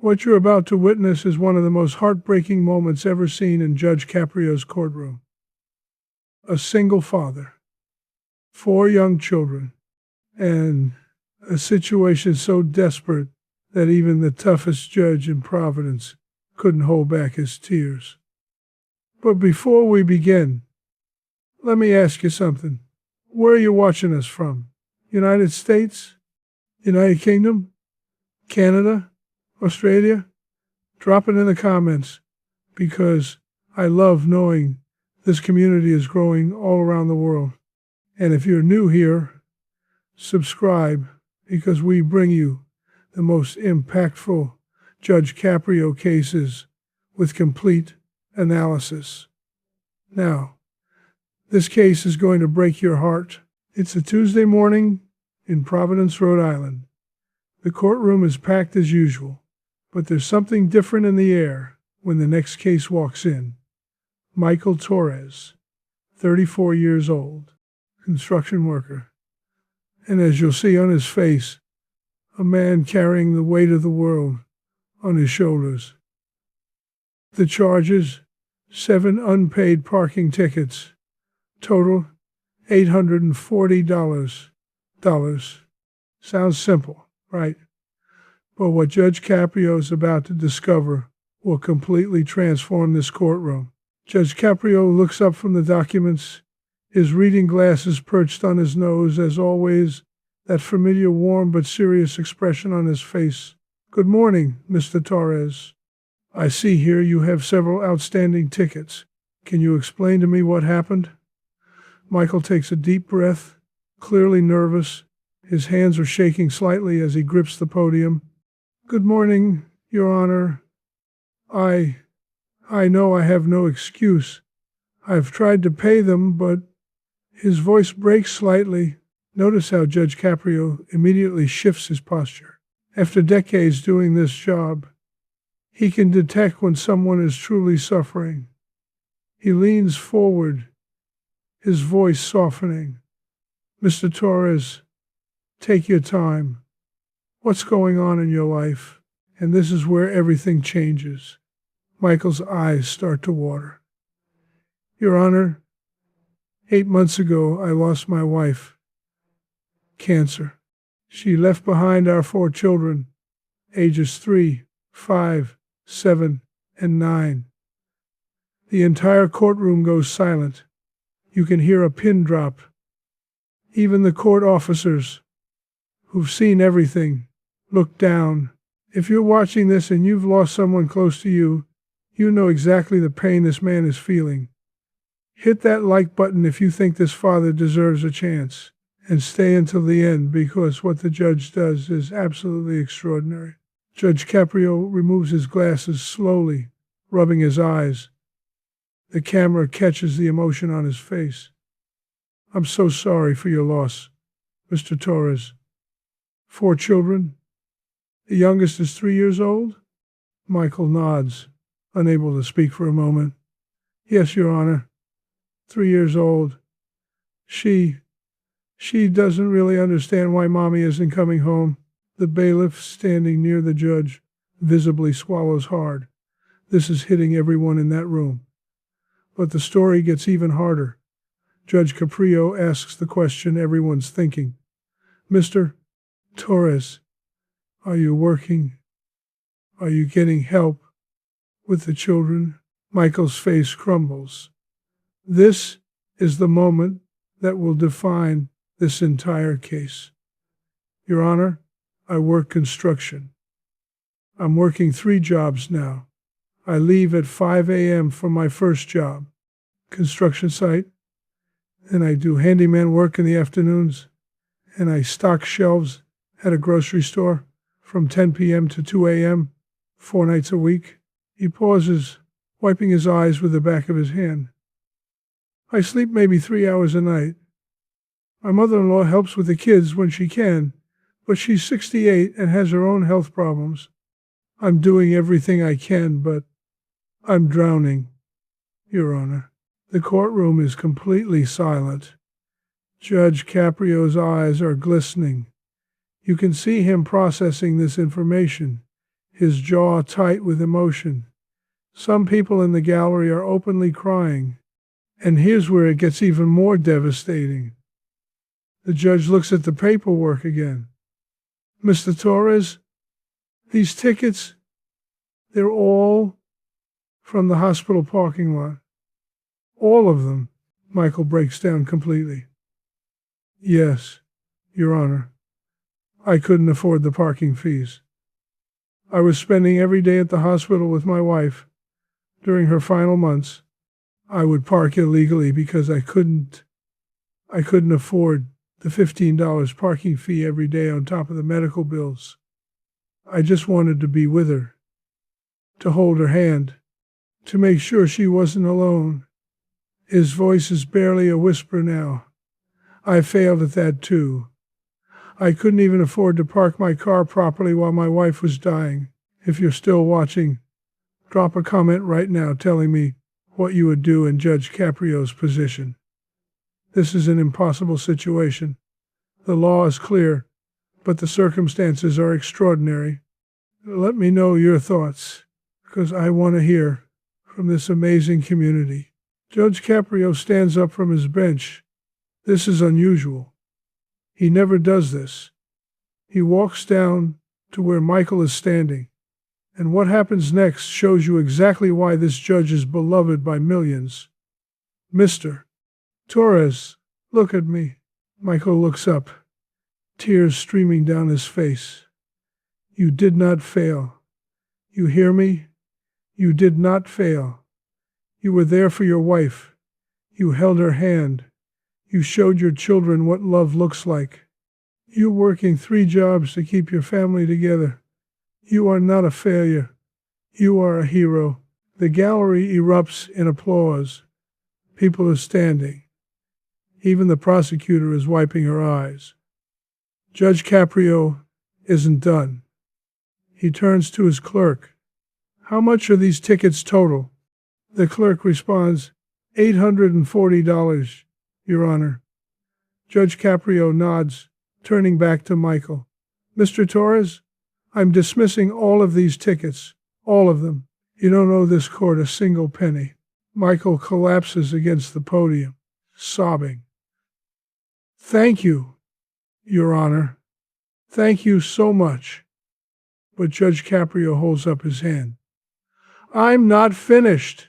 What you're about to witness is one of the most heartbreaking moments ever seen in Judge Caprio's courtroom. A single father, 4 young children, and a situation so desperate that even the toughest judge in Providence couldn't hold back his tears. But before we begin, let me ask you something. Where are you watching us from? United States? United Kingdom? Canada? Australia? Drop it in the comments, because I love knowing this community is growing all around the world. And if you're new here, subscribe, because we bring you the most impactful Judge Caprio cases with complete analysis. Now, this case is going to break your heart. It's a Tuesday morning in Providence, Rhode Island. The courtroom is packed as usual, but there's something different in the air when the next case walks in. Michael Torres, 34 years old, construction worker. And as you'll see on his face, a man carrying the weight of the world on his shoulders. The charges: 7 unpaid parking tickets, total $840. Sounds simple, right? But what Judge Caprio is about to discover will completely transform this courtroom. Judge Caprio looks up from the documents, his reading glasses perched on his nose, as always, that familiar warm but serious expression on his face. Good morning, Mr. Torres. I see here you have several outstanding tickets. Can you explain to me what happened? Michael takes a deep breath, clearly nervous. His hands are shaking slightly as he grips the podium. Good morning, Your Honor. I know I have no excuse. I've tried to pay them, but... His voice breaks slightly. Notice how Judge Caprio immediately shifts his posture. After decades doing this job, he can detect when someone is truly suffering. He leans forward, his voice softening. Mr. Torres, take your time. What's going on in your life? And this is where everything changes. Michael's eyes start to water. Your Honor, 8 months ago I lost my wife. Cancer. She left behind our 4 children, ages 3, 5, 7, and 9. The entire courtroom goes silent. You can hear a pin drop. Even the court officers, who've seen everything, look down. If you're watching this and you've lost someone close to you, you know exactly the pain this man is feeling. Hit that like button if you think this father deserves a chance. And stay until the end, because what the judge does is absolutely extraordinary. Judge Caprio removes his glasses slowly, rubbing his eyes. The camera catches the emotion on his face. I'm so sorry for your loss, Mr. Torres. 4 children? The youngest is 3 years old? Michael nods, unable to speak for a moment. Yes, Your Honor. 3 years old. She doesn't really understand why Mommy isn't coming home. The bailiff, standing near the judge, visibly swallows hard. This is hitting everyone in that room. But the story gets even harder. Judge Caprio asks the question everyone's thinking. Mr. Torres, are you working? Are you getting help with the children? Michael's face crumbles. This is the moment that will define this entire case. Your Honor, I work construction. I'm working 3 jobs now. I leave at 5 a.m. for my first job, construction site, and I do handyman work in the afternoons, and I stock shelves at a grocery store from 10 p.m. to 2 a.m., 4 nights a week. He pauses, wiping his eyes with the back of his hand. I sleep maybe 3 hours a night. My mother-in-law helps with the kids when she can, but she's 68 and has her own health problems. I'm doing everything I can, but I'm drowning, Your Honor. The courtroom is completely silent. Judge Caprio's eyes are glistening. You can see him processing this information, his jaw tight with emotion. Some people in the gallery are openly crying. And here's where it gets even more devastating. The judge looks at the paperwork again. Mr. Torres, these tickets, they're all from the hospital parking lot. All of them. Michael breaks down completely. Yes, Your Honor. I couldn't afford the parking fees. I was spending every day at the hospital with my wife. During her final months, I would park illegally because I couldn't afford the $15 parking fee every day on top of the medical bills. I just wanted to be with her, to hold her hand, to make sure she wasn't alone. His voice is barely a whisper now. I failed at that too. I couldn't even afford to park my car properly while my wife was dying. If you're still watching, drop a comment right now telling me what you would do in Judge Caprio's position. This is an impossible situation. The law is clear, but the circumstances are extraordinary. Let me know your thoughts, because I want to hear from this amazing community. Judge Caprio stands up from his bench. This is unusual. He never does this. He walks down to where Michael is standing. And what happens next shows you exactly why this judge is beloved by millions. Mr. Torres, look at me. Michael looks up, tears streaming down his face. You did not fail. You hear me? You did not fail. You were there for your wife. You held her hand. You showed your children what love looks like. You're working 3 jobs to keep your family together. You are not a failure. You are a hero. The gallery erupts in applause. People are standing. Even the prosecutor is wiping her eyes. Judge Caprio isn't done. He turns to his clerk. How much are these tickets total? The clerk responds, $840, Your Honor. Judge Caprio nods, turning back to Michael. Mr. Torres, I'm dismissing all of these tickets, all of them. You don't owe this court a single penny. Michael collapses against the podium, sobbing. Thank you, Your Honor. Thank you so much. But Judge Caprio holds up his hand. I'm not finished.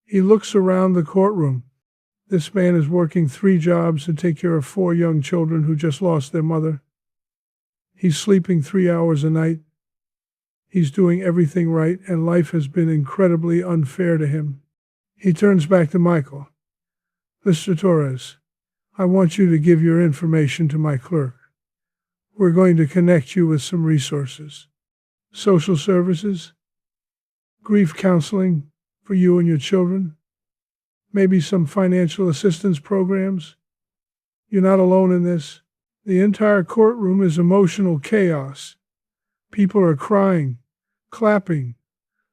He looks around the courtroom. This man is working 3 jobs to take care of 4 young children who just lost their mother. He's sleeping 3 hours a night. He's doing everything right, and life has been incredibly unfair to him. He turns back to Michael. Mr. Torres, I want you to give your information to my clerk. We're going to connect you with some resources. Social services, grief counseling for you and your children, maybe some financial assistance programs. You're not alone in this. The entire courtroom is emotional chaos. People are crying, clapping.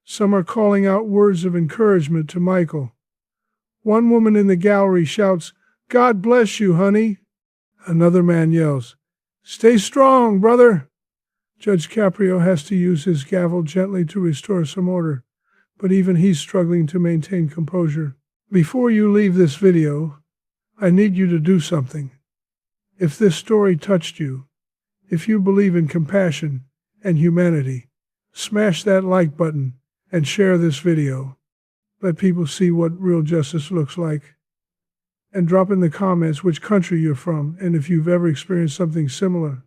Some are calling out words of encouragement to Michael. One woman in the gallery shouts, God bless you, honey. Another man yells, Stay strong, brother. Judge Caprio has to use his gavel gently to restore some order, but even he's struggling to maintain composure. Before you leave this video, I need you to do something. If this story touched you, if you believe in compassion and humanity, smash that like button and share this video. Let people see what real justice looks like. And drop in the comments which country you're from and if you've ever experienced something similar.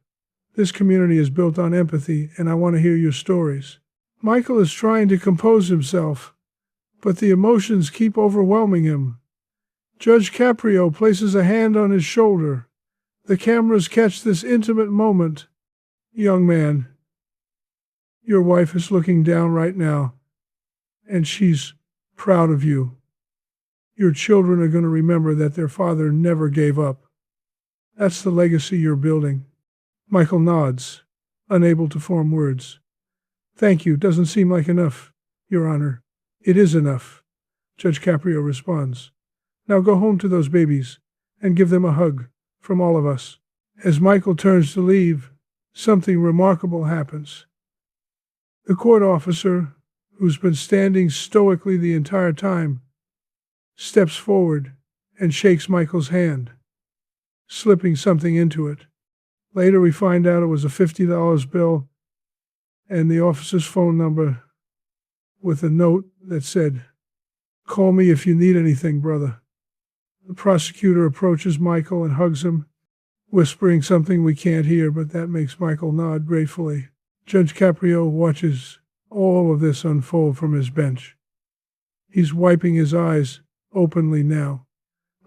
This community is built on empathy, and I want to hear your stories. Michael is trying to compose himself, but the emotions keep overwhelming him. Judge Caprio places a hand on his shoulder. The cameras catch this intimate moment. Young man, your wife is looking down right now, and she's proud of you. Your children are going to remember that their father never gave up. That's the legacy you're building. Michael nods, unable to form words. Thank you doesn't seem like enough, Your Honor. It is enough, Judge Caprio responds. Now go home to those babies and give them a hug from all of us. As Michael turns to leave, something remarkable happens. The court officer, who's been standing stoically the entire time, steps forward and shakes Michael's hand, slipping something into it. Later we find out it was a $50 bill and the officer's phone number with a note that said, "Call me if you need anything, brother." The prosecutor approaches Michael and hugs him, whispering something we can't hear, but that makes Michael nod gratefully. Judge Caprio watches all of this unfold from his bench. He's wiping his eyes openly now,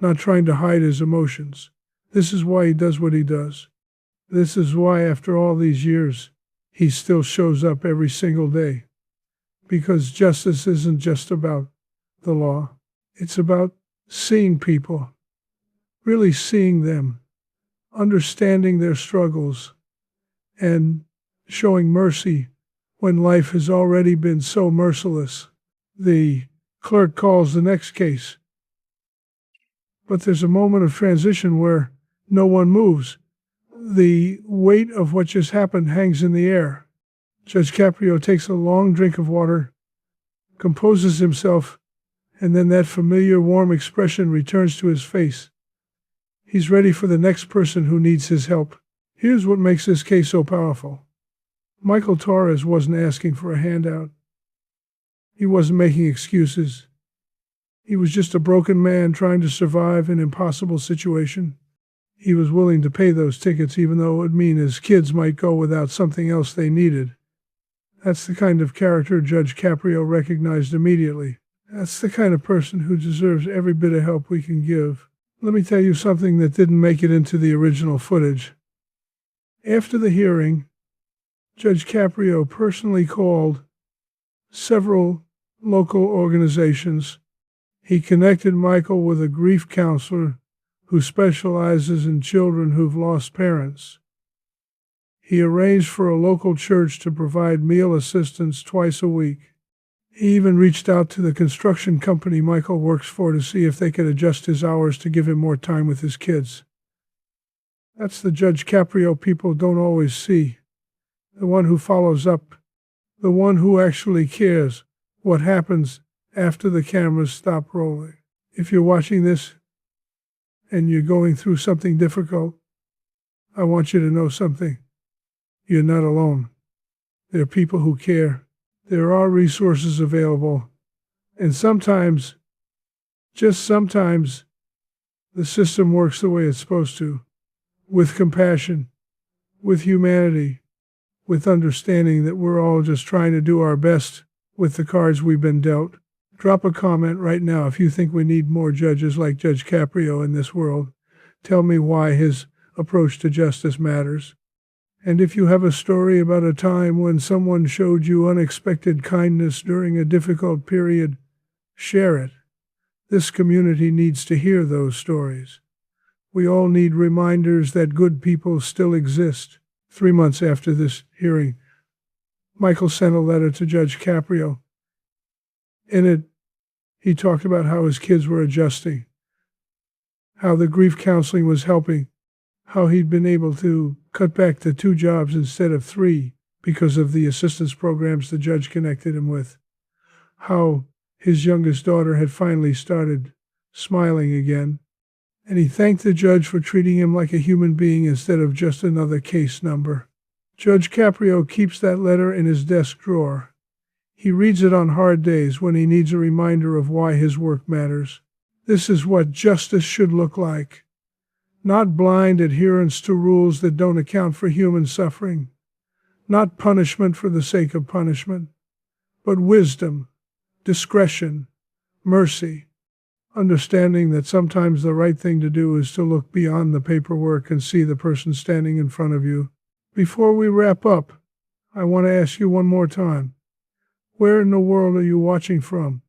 not trying to hide his emotions. This is why he does what he does. This is why, after all these years, he still shows up every single day. Because justice isn't just about the law. It's about seeing people, really seeing them, understanding their struggles, and showing mercy when life has already been so merciless. The clerk calls the next case. But there's a moment of transition where no one moves. The weight of what just happened hangs in the air. Judge Caprio takes a long drink of water, composes himself, and then that familiar warm expression returns to his face. He's ready for the next person who needs his help. Here's what makes this case so powerful. Michael Torres wasn't asking for a handout. He wasn't making excuses. He was just a broken man trying to survive an impossible situation. He was willing to pay those tickets even though it would mean his kids might go without something else they needed. That's the kind of character Judge Caprio recognized immediately. That's the kind of person who deserves every bit of help we can give. Let me tell you something that didn't make it into the original footage. After the hearing, Judge Caprio personally called several local organizations. He connected Michael with a grief counselor who specializes in children who've lost parents. He arranged for a local church to provide meal assistance twice a week. He even reached out to the construction company Michael works for to see if they could adjust his hours to give him more time with his kids. That's the Judge Caprio people don't always see. The one who follows up. The one who actually cares what happens after the cameras stop rolling. If you're watching this and you're going through something difficult, I want you to know something. You're not alone. There are people who care. There are resources available. And sometimes, just sometimes, the system works the way it's supposed to. With compassion, with humanity, with understanding that we're all just trying to do our best with the cards we've been dealt. Drop a comment right now if you think we need more judges like Judge Caprio in this world. Tell me why his approach to justice matters. And if you have a story about a time when someone showed you unexpected kindness during a difficult period, share it. This community needs to hear those stories. We all need reminders that good people still exist. 3 months after this hearing, Michael sent a letter to Judge Caprio. In it, he talked about how his kids were adjusting, how the grief counseling was helping, how he'd been able to cut back to 2 jobs instead of 3 because of the assistance programs the judge connected him with, how his youngest daughter had finally started smiling again, and he thanked the judge for treating him like a human being instead of just another case number. Judge Caprio keeps that letter in his desk drawer. He reads it on hard days when he needs a reminder of why his work matters. This is what justice should look like. Not blind adherence to rules that don't account for human suffering. Not punishment for the sake of punishment, but wisdom, discretion, mercy. Understanding that sometimes the right thing to do is to look beyond the paperwork and see the person standing in front of you. Before we wrap up, I want to ask you one more time. Where in the world are you watching from?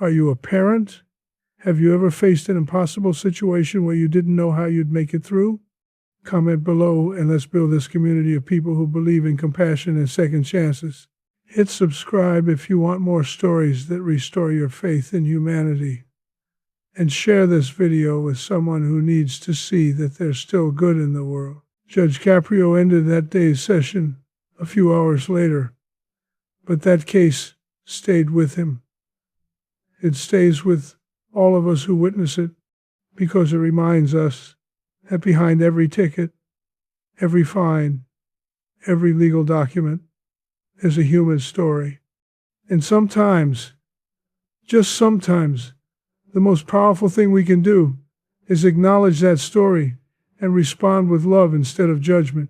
Are you a parent? Have you ever faced an impossible situation where you didn't know how you'd make it through? Comment below and let's build this community of people who believe in compassion and second chances. Hit subscribe if you want more stories that restore your faith in humanity. And share this video with someone who needs to see that there's still good in the world. Judge Caprio ended that day's session a few hours later, But that case stayed with him. It stays with all of us who witness it because it reminds us that behind every ticket, every fine, every legal document, there's a human story. And sometimes, just sometimes, the most powerful thing we can do is acknowledge that story and respond with love instead of judgment.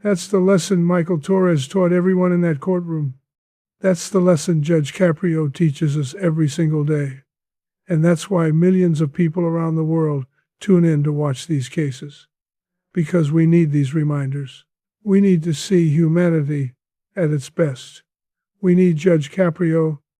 That's the lesson Michael Torres taught everyone in that courtroom. That's the lesson Judge Caprio teaches us every single day. And that's why millions of people around the world tune in to watch these cases. Because we need these reminders. We need to see humanity at its best. We need Judge Caprio